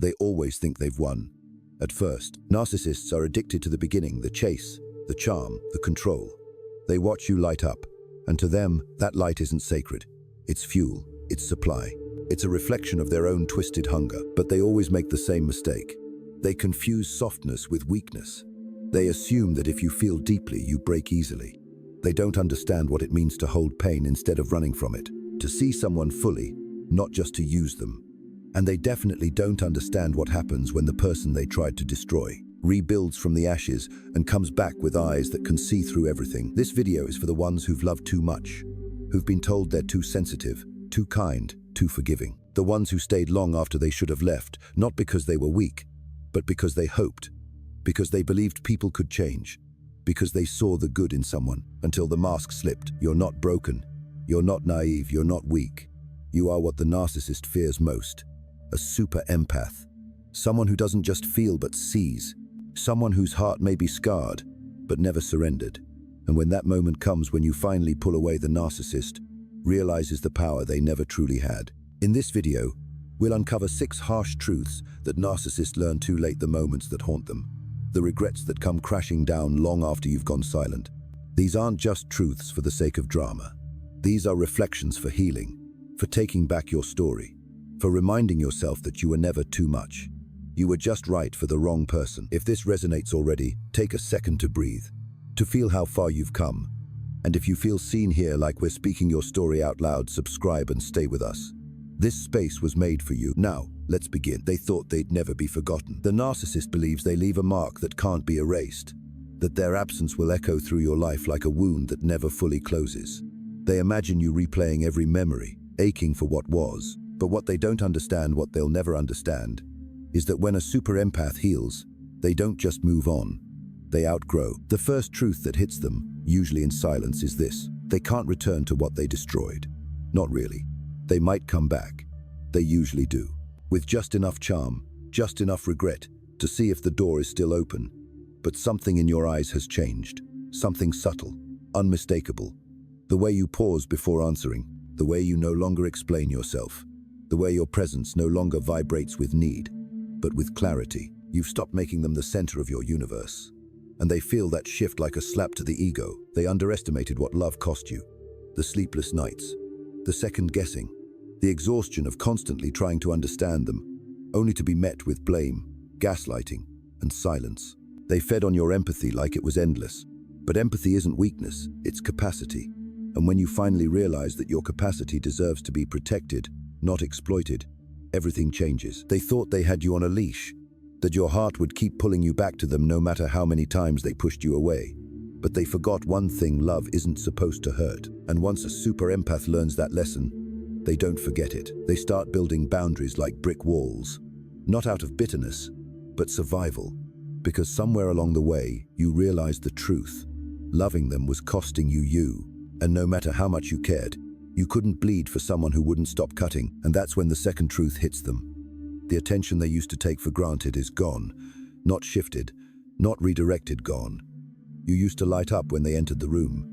They always think they've won. At first, narcissists are addicted to the beginning, the chase, the charm, the control. They watch you light up, and to them, that light isn't sacred. It's fuel, it's supply. It's a reflection of their own twisted hunger, but they always make the same mistake. They confuse softness with weakness. They assume that if you feel deeply, you break easily. They don't understand what it means to hold pain instead of running from it, to see someone fully, not just to use them. And they definitely don't understand what happens when the person they tried to destroy rebuilds from the ashes and comes back with eyes that can see through everything. This video is for the ones who've loved too much, who've been told they're too sensitive, too kind, too forgiving. The ones who stayed long after they should have left, not because they were weak, but because they hoped, because they believed people could change, because they saw the good in someone until the mask slipped. You're not broken, you're not naive, you're not weak. You are what the narcissist fears most, a super empath, someone who doesn't just feel but sees, someone whose heart may be scarred but never surrendered. And when that moment comes, when you finally pull away, the narcissist realizes the power they never truly had. In this video, we'll uncover 6 harsh truths that narcissists learn too late, the moments that haunt them, the regrets that come crashing down long after you've gone silent. These aren't just truths for the sake of drama. These are reflections for healing, for taking back your story, for reminding yourself that you were never too much. You were just right for the wrong person. If this resonates already, take a second to breathe, to feel how far you've come. And if you feel seen here, like we're speaking your story out loud, subscribe and stay with us. This space was made for you. Now, let's begin. They thought they'd never be forgotten. The narcissist believes they leave a mark that can't be erased, that their absence will echo through your life like a wound that never fully closes. They imagine you replaying every memory, aching for what was. But what they don't understand, what they'll never understand, is that when a super empath heals, they don't just move on, they outgrow. The first truth that hits them, usually in silence, is this: they can't return to what they destroyed. Not really. They might come back. They usually do. With just enough charm, just enough regret to see if the door is still open. But something in your eyes has changed. Something subtle, unmistakable. The way you pause before answering, the way you no longer explain yourself, the way your presence no longer vibrates with need, but with clarity. You've stopped making them the center of your universe. And they feel that shift like a slap to the ego. They underestimated what love cost you. The sleepless nights, the second guessing, the exhaustion of constantly trying to understand them, only to be met with blame, gaslighting, and silence. They fed on your empathy like it was endless. But empathy isn't weakness, it's capacity. And when you finally realize that your capacity deserves to be protected, not exploited, everything changes. They thought they had you on a leash, that your heart would keep pulling you back to them no matter how many times they pushed you away. But they forgot one thing: love isn't supposed to hurt. And once a super empath learns that lesson, they don't forget it. They start building boundaries like brick walls, not out of bitterness, but survival. Because somewhere along the way, you realized the truth. Loving them was costing you, and no matter how much you cared, you couldn't bleed for someone who wouldn't stop cutting. And that's when the second truth hits them. The attention they used to take for granted is gone, not shifted, not redirected, gone. You used to light up when they entered the room.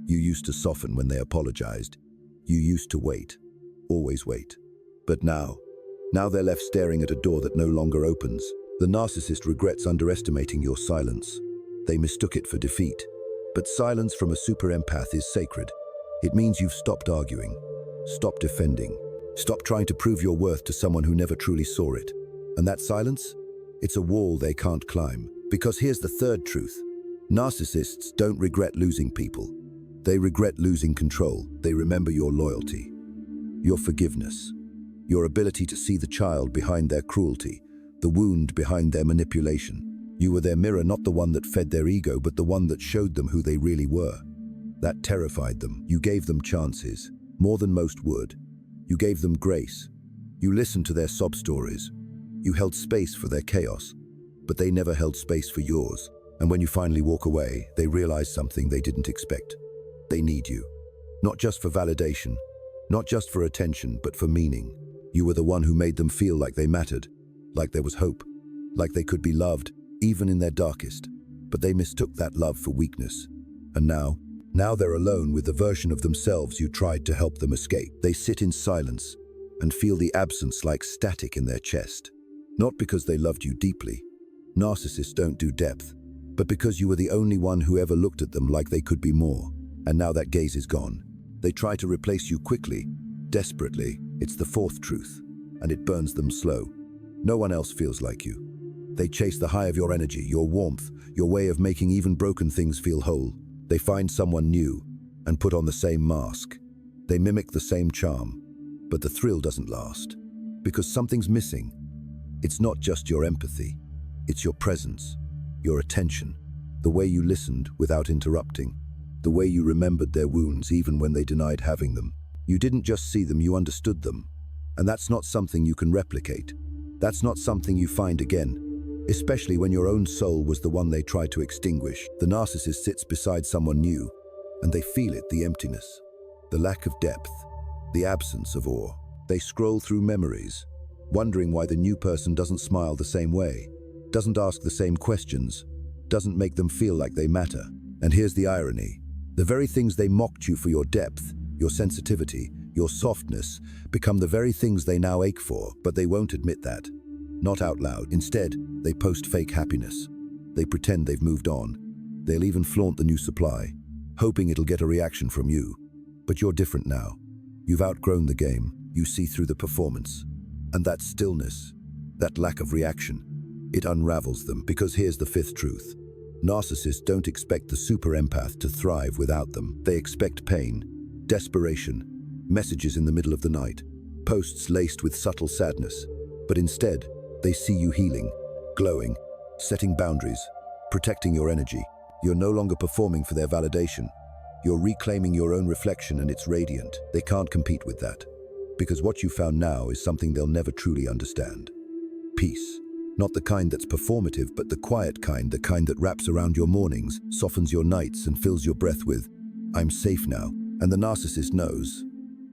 You used to soften when they apologized. You used to wait, always wait. But now they're left staring at a door that no longer opens. The narcissist regrets underestimating your silence. They mistook it for defeat. But silence from a super empath is sacred. It means you've stopped arguing, stopped defending, stopped trying to prove your worth to someone who never truly saw it. And that silence? It's a wall they can't climb. Because here's the third truth. Narcissists don't regret losing people. They regret losing control. They remember your loyalty, your forgiveness, your ability to see the child behind their cruelty, the wound behind their manipulation. You were their mirror, not the one that fed their ego, but the one that showed them who they really were. That terrified them. You gave them chances, more than most would. You gave them grace. You listened to their sob stories. You held space for their chaos, but they never held space for yours. And when you finally walk away, they realize something they didn't expect. They need you. Not just for validation, not just for attention, but for meaning. You were the one who made them feel like they mattered, like there was hope, like they could be loved, even in their darkest. But they mistook that love for weakness. And now they're alone with the version of themselves you tried to help them escape. They sit in silence and feel the absence like static in their chest. Not because they loved you deeply. Narcissists don't do depth, but because you were the only one who ever looked at them like they could be more. And now that gaze is gone. They try to replace you quickly, desperately. It's the fourth truth, and it burns them slow. No one else feels like you. They chase the high of your energy, your warmth, your way of making even broken things feel whole. They find someone new and put on the same mask. They mimic the same charm, but the thrill doesn't last because something's missing. It's not just your empathy, it's your presence, your attention, the way you listened without interrupting, the way you remembered their wounds even when they denied having them. You didn't just see them, you understood them. And that's not something you can replicate. That's not something you find again, especially when your own soul was the one they tried to extinguish. The narcissist sits beside someone new, and they feel it, the emptiness, the lack of depth, the absence of awe. They scroll through memories, wondering why the new person doesn't smile the same way, doesn't ask the same questions, doesn't make them feel like they matter. And here's the irony. The very things they mocked you for, your depth, your sensitivity, your softness, become the very things they now ache for, but they won't admit that. Not out loud. Instead, they post fake happiness. They pretend they've moved on. They'll even flaunt the new supply, hoping it'll get a reaction from you. But you're different now. You've outgrown the game. You see through the performance. And that stillness, that lack of reaction, it unravels them. Because here's the fifth truth. Narcissists don't expect the super empath to thrive without them. They expect pain, desperation, messages in the middle of the night, posts laced with subtle sadness. But instead, they see you healing, glowing, setting boundaries, protecting your energy. You're no longer performing for their validation. You're reclaiming your own reflection, and it's radiant. They can't compete with that, because what you found now is something they'll never truly understand. Peace. Not the kind that's performative, but the quiet kind, the kind that wraps around your mornings, softens your nights, and fills your breath with, "I'm safe now." And the narcissist knows.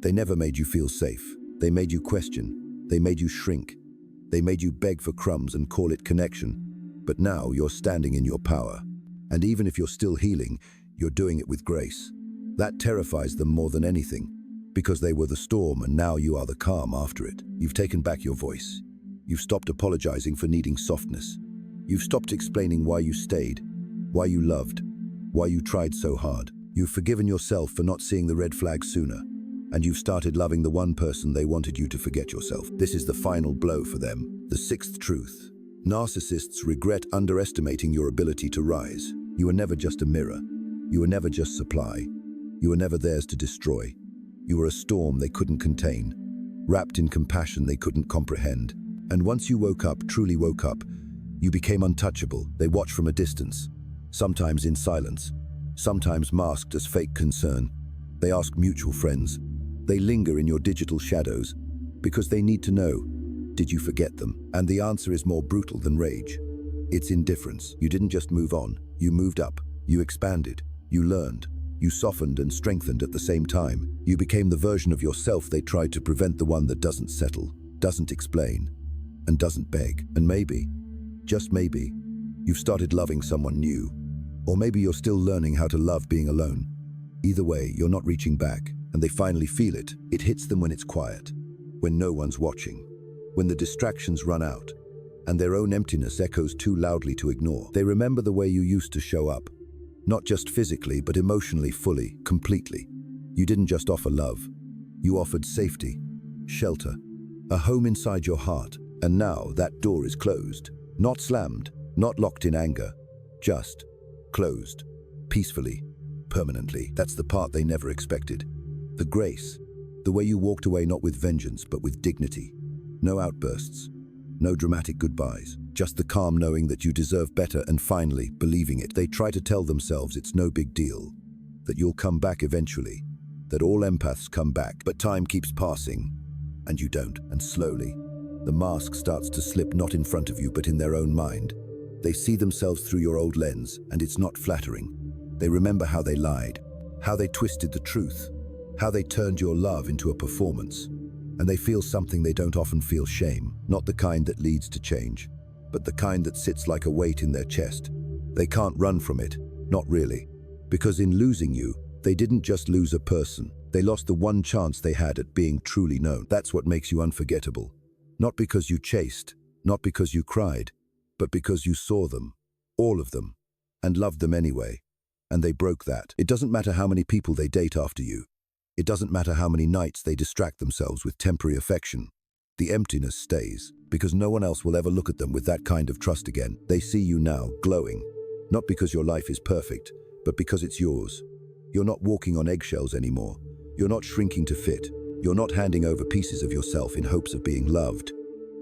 They never made you feel safe. They made you question. They made you shrink. They made you beg for crumbs and call it connection. But now you're standing in your power. And even if you're still healing, you're doing it with grace. That terrifies them more than anything, because they were the storm and now you are the calm after it. You've taken back your voice. You've stopped apologizing for needing softness. You've stopped explaining why you stayed, why you loved, why you tried so hard. You've forgiven yourself for not seeing the red flags sooner. And you've started loving the one person they wanted you to forget yourself. This is the final blow for them. The sixth truth. Narcissists regret underestimating your ability to rise. You were never just a mirror. You were never just supply. You were never theirs to destroy. You were a storm they couldn't contain, wrapped in compassion they couldn't comprehend. And once you woke up, truly woke up, you became untouchable. They watch from a distance, sometimes in silence, sometimes masked as fake concern. They ask mutual friends. They linger in your digital shadows because they need to know, did you forget them? And the answer is more brutal than rage. It's indifference. You didn't just move on, you moved up, you expanded, you learned, you softened and strengthened at the same time. You became the version of yourself they tried to prevent, the one that doesn't settle, doesn't explain, and doesn't beg. And maybe, just maybe, you've started loving someone new. Or maybe you're still learning how to love being alone. Either way, you're not reaching back, and they finally feel it. It hits them when it's quiet, when no one's watching, when the distractions run out, and their own emptiness echoes too loudly to ignore. They remember the way you used to show up, not just physically, but emotionally, fully, completely. You didn't just offer love. You offered safety, shelter, a home inside your heart. And now that door is closed. Not slammed, not locked in anger, just closed, peacefully, permanently. That's the part they never expected. The grace, the way you walked away not with vengeance, but with dignity. No outbursts, no dramatic goodbyes, just the calm knowing that you deserve better, and finally believing it. They try to tell themselves it's no big deal, that you'll come back eventually, that all empaths come back, but time keeps passing, and you don't. And slowly, the mask starts to slip, not in front of you, but in their own mind. They see themselves through your old lens, and it's not flattering. They remember how they lied, how they twisted the truth, how they turned your love into a performance. And they feel something they don't often feel: shame. Not the kind that leads to change, but the kind that sits like a weight in their chest. They can't run from it, not really. Because in losing you, they didn't just lose a person. They lost the one chance they had at being truly known. That's what makes you unforgettable. Not because you chased, Not because you cried, but because you saw them, all of them, and loved them anyway. And they broke that. It doesn't matter how many people they date after you. It doesn't matter how many nights they distract themselves with temporary affection. The emptiness stays, because no one else will ever look at them with that kind of trust again. They see you now, glowing, not because your life is perfect, but because it's yours. You're not walking on eggshells anymore. You're not shrinking to fit. You're not handing over pieces of yourself in hopes of being loved.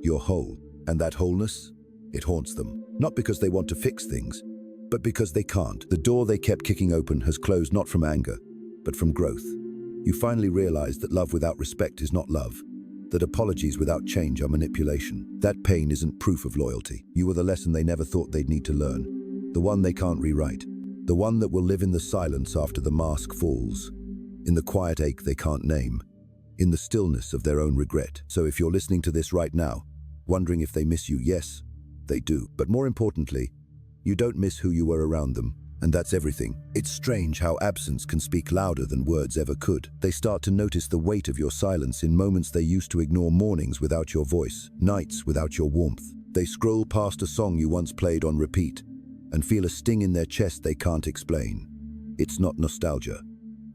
You're whole, and that wholeness, it haunts them. Not because they want to fix things, but because they can't. The door they kept kicking open has closed not from anger, but from growth. You finally realize that love without respect is not love, that apologies without change are manipulation. That pain isn't proof of loyalty. You were the lesson they never thought they'd need to learn, the one they can't rewrite, the one that will live in the silence after the mask falls, in the quiet ache they can't name, in the stillness of their own regret. So if you're listening to this right now, wondering if they miss you, yes, they do. But more importantly, you don't miss who you were around them. And that's everything. It's strange how absence can speak louder than words ever could. They start to notice the weight of your silence in moments they used to ignore, mornings without your voice, nights without your warmth. They scroll past a song you once played on repeat and feel a sting in their chest they can't explain. It's not nostalgia.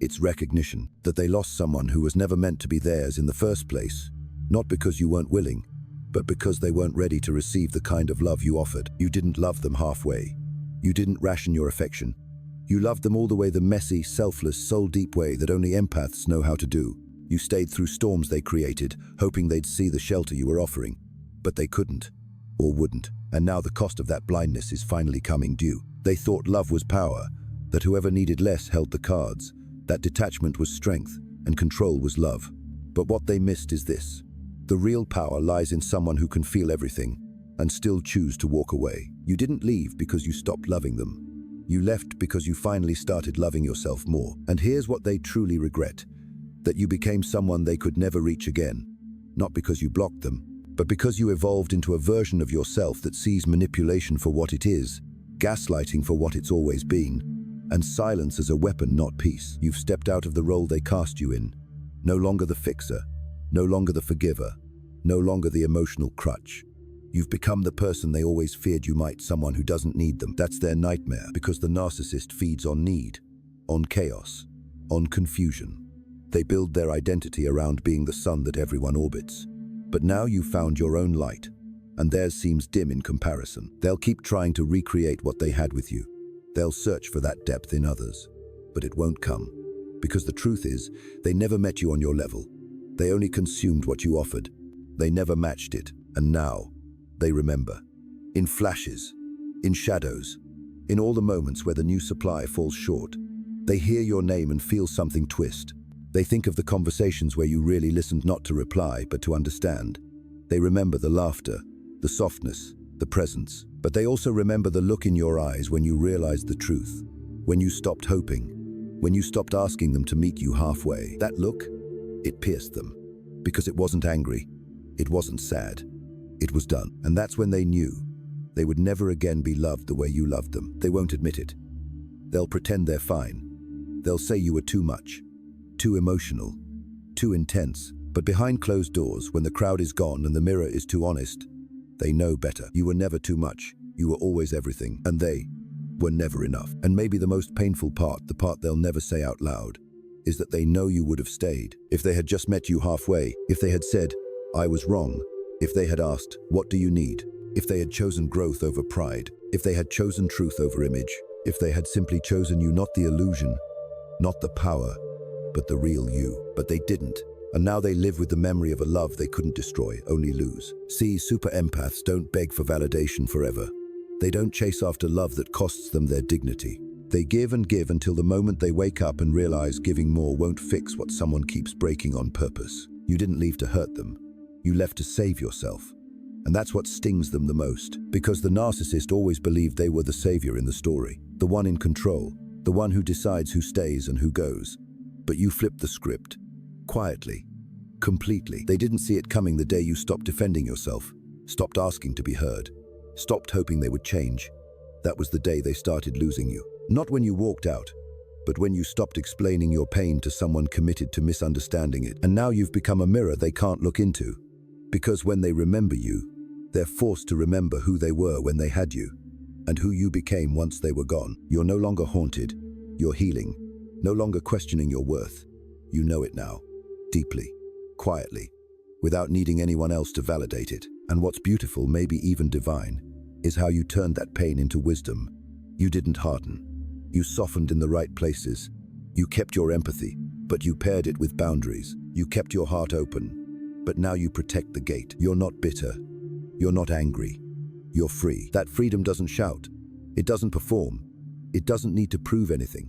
It's recognition that they lost someone who was never meant to be theirs in the first place, not because you weren't willing, but because they weren't ready to receive the kind of love you offered. You didn't love them halfway. You didn't ration your affection. You loved them all the way, the messy, selfless, soul-deep way that only empaths know how to do. You stayed through storms they created, hoping they'd see the shelter you were offering. But they couldn't, or wouldn't. And now the cost of that blindness is finally coming due. They thought love was power, that whoever needed less held the cards, that detachment was strength, and control was love. But what they missed is this. The real power lies in someone who can feel everything, and still choose to walk away. You didn't leave because you stopped loving them. You left because you finally started loving yourself more. And here's what they truly regret: that you became someone they could never reach again. Not because you blocked them, but because you evolved into a version of yourself that sees manipulation for what it is, gaslighting for what it's always been, and silence as a weapon, not peace. You've stepped out of the role they cast you in. No longer the fixer, no longer the forgiver, no longer the emotional crutch. You've become the person they always feared you might, someone who doesn't need them. That's their nightmare, because the narcissist feeds on need, on chaos, on confusion. They build their identity around being the sun that everyone orbits. But now you've found your own light, and theirs seems dim in comparison. They'll keep trying to recreate what they had with you. They'll search for that depth in others, but it won't come. Because the truth is, they never met you on your level. They only consumed what you offered. They never matched it, and now, they remember. In flashes, in shadows, in all the moments where the new supply falls short. They hear your name and feel something twist. They think of the conversations where you really listened, not to reply, but to understand. They remember the laughter, the softness, the presence. But they also remember the look in your eyes when you realized the truth, when you stopped hoping, when you stopped asking them to meet you halfway. That look, it pierced them, because it wasn't angry, it wasn't sad. It was done. And that's when they knew they would never again be loved the way you loved them. They won't admit it. They'll pretend they're fine. They'll say you were too much, too emotional, too intense. But behind closed doors, when the crowd is gone and the mirror is too honest, they know better. You were never too much. You were always everything. And they were never enough. And maybe the most painful part, the part they'll never say out loud, is that they know you would have stayed if they had just met you halfway, if they had said, "I was wrong," if they had asked, "What do you need?" If they had chosen growth over pride, if they had chosen truth over image, if they had simply chosen you, not the illusion, not the power, but the real you. But they didn't. And now they live with the memory of a love they couldn't destroy, only lose. See, super empaths don't beg for validation forever. They don't chase after love that costs them their dignity. They give and give until the moment they wake up and realize giving more won't fix what someone keeps breaking on purpose. You didn't leave to hurt them. You left to save yourself. And that's what stings them the most, because the narcissist always believed they were the savior in the story, the one in control, the one who decides who stays and who goes. But you flipped the script. Quietly. Completely. They didn't see it coming the day you stopped defending yourself, stopped asking to be heard, stopped hoping they would change. That was the day they started losing you. Not when you walked out, but when you stopped explaining your pain to someone committed to misunderstanding it. And now you've become a mirror they can't look into. Because when they remember you, They're forced to remember who they were when they had you, and who you became once they were gone. You're no longer haunted. You're healing. No longer questioning your worth. You know it now. Deeply. Quietly. Without needing anyone else to validate it. And what's beautiful, maybe even divine, is how you turned that pain into wisdom. You didn't harden. You softened in the right places. You kept your empathy, but you paired it with boundaries. You kept your heart open, but now you protect the gate. You're not bitter. You're not angry. You're free. That freedom doesn't shout. It doesn't perform. It doesn't need to prove anything.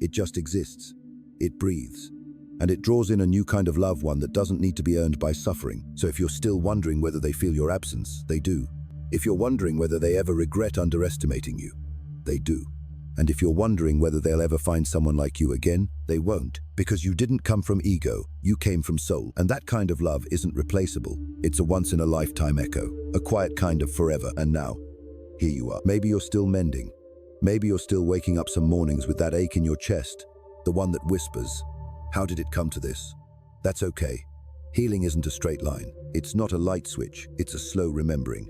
It just exists. It breathes. And it draws in a new kind of love, one that doesn't need to be earned by suffering. So if you're still wondering whether they feel your absence, they do. If you're wondering whether they ever regret underestimating you, they do. And if you're wondering whether they'll ever find someone like you again, they won't. Because you didn't come from ego, you came from soul. And that kind of love isn't replaceable. It's a once-in-a-lifetime echo, a quiet kind of forever. And now, here you are. Maybe you're still mending. Maybe you're still waking up some mornings with that ache in your chest, the one that whispers, "How did it come to this?" That's okay. Healing isn't a straight line. It's not a light switch. It's a slow remembering.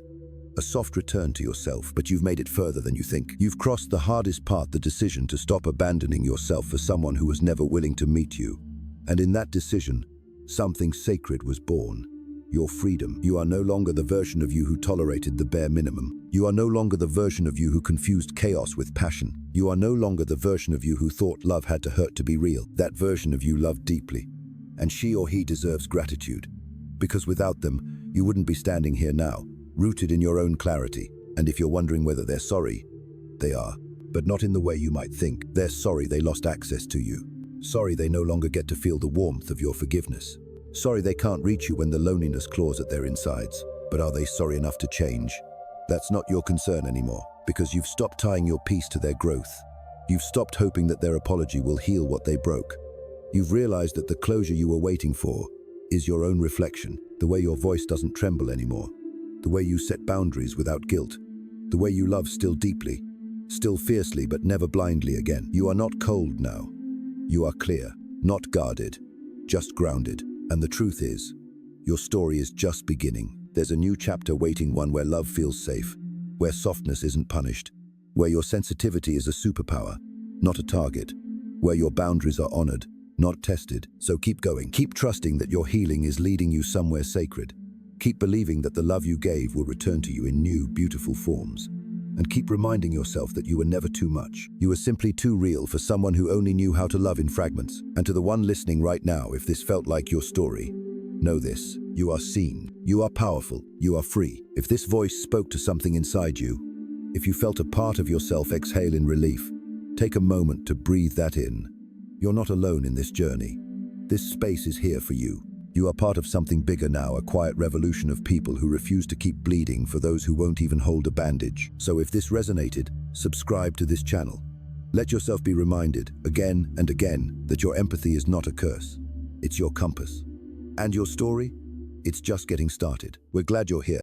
A soft return to yourself, but you've made it further than you think. You've crossed the hardest part, the decision to stop abandoning yourself for someone who was never willing to meet you. And in that decision, something sacred was born. Your freedom. You are no longer the version of you who tolerated the bare minimum. You are no longer the version of you who confused chaos with passion. You are no longer the version of you who thought love had to hurt to be real. That version of you loved deeply. And she or he deserves gratitude. Because without them, you wouldn't be standing here now, rooted in your own clarity. And if you're wondering whether they're sorry, they are. But not in the way you might think. They're sorry they lost access to you. Sorry they no longer get to feel the warmth of your forgiveness. Sorry they can't reach you when the loneliness claws at their insides. But are they sorry enough to change? That's not your concern anymore, because you've stopped tying your peace to their growth. You've stopped hoping that their apology will heal what they broke. You've realized that the closure you were waiting for is your own reflection, the way your voice doesn't tremble anymore, the way you set boundaries without guilt, the way you love still deeply, still fiercely but never blindly again. You are not cold now. You are clear, not guarded, just grounded. And the truth is, your story is just beginning. There's a new chapter waiting, one where love feels safe, where softness isn't punished, where your sensitivity is a superpower, not a target, where your boundaries are honored, not tested. So keep going. Keep trusting that your healing is leading you somewhere sacred. Keep believing that the love you gave will return to you in new, beautiful forms. And keep reminding yourself that you were never too much. You were simply too real for someone who only knew how to love in fragments. And to the one listening right now, if this felt like your story, know this: you are seen, you are powerful, you are free. If this voice spoke to something inside you, if you felt a part of yourself exhale in relief, take a moment to breathe that in. You're not alone in this journey. This space is here for you. You are part of something bigger now, a quiet revolution of people who refuse to keep bleeding for those who won't even hold a bandage. So if this resonated, subscribe to this channel. Let yourself be reminded again and again that your empathy is not a curse. It's your compass. And your story? It's just getting started. We're glad you're here.